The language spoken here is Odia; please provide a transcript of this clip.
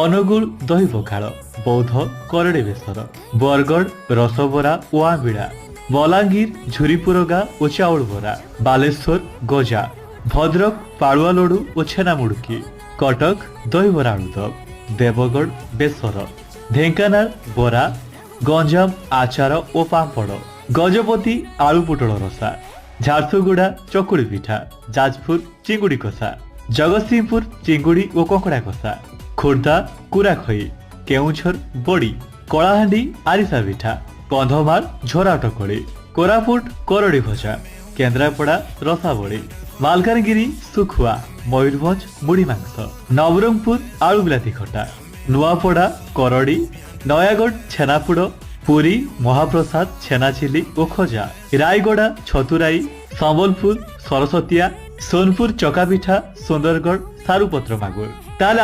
ଅନୁଗୁଳ ଦହି ପଖାଳ, ବୌଦ୍ଧ କରଡି ବେସର, ବରଗଡ଼ ରସବରା ଓ ଆମ୍ବିଳା, ବଲାଙ୍ଗୀର ଝୁରିପୁରଗା ଓ ଚାଉଳ ବରା, ବାଲେଶ୍ୱର ଗଜା, ଭଦ୍ରକ ପାଳୁଆ ଲଡୁ ଓ ଛେନା ମୁଡୁକି, କଟକ ଦହିବରା ଆଳୁଦମ, ଦେବଗଡ଼ ବେସର, ଢେଙ୍କାନାଳ ବରା, ଗଞ୍ଜାମ ଆଚାର ଓ ପାମ୍ପଡ଼, ଗଜପତି ଆଳୁ ପୋଟଳ ରସା, ଝାରସୁଗୁଡ଼ା ଚକୁଳି ପିଠା, ଯାଜପୁର ଚିଙ୍ଗୁଡ଼ି କଷା, ଜଗତସିଂହପୁର ଚିଙ୍ଗୁଡ଼ି ଓ କଙ୍କଡ଼ା କଷା, ଖୋର୍ଦ୍ଧା କୁରାଖଇ, କେଉଁଝର ବଡ଼ି, କଳାହାଣ୍ଡି ଆରିସା ପିଠା, କନ୍ଧମାଳ ଝୋରା ଟକଳି, କୋରାପୁଟ କରଡ଼ି ଭଜା, କେନ୍ଦ୍ରାପଡ଼ା ରସାବଳି, ମାଲକାନଗିରି ଶୁଖୁଆ, ମୟୂରଭଞ୍ଜ ମୁଢ଼ି ମାଂସ, ନବରଙ୍ଗପୁର ଆଳୁ ବିଲାତି ଖଟା, ନୂଆପଡ଼ା କରଡ଼ି, ନୟାଗଡ଼ ଛେନାପୋଡ଼, ପୁରୀ ମହାପ୍ରସାଦ ଛେନାଚିଲି ଓ ଖଜା, ରାୟଗଡ଼ା ଛତୁରାଇ, ସମ୍ବଲପୁର ସରସତିଆ, ସୋନପୁର ଚକାପିଠା, ସୁନ୍ଦରଗଡ଼ ସାରୁପତ୍ର ମାଗୁର। ତାହେଲେ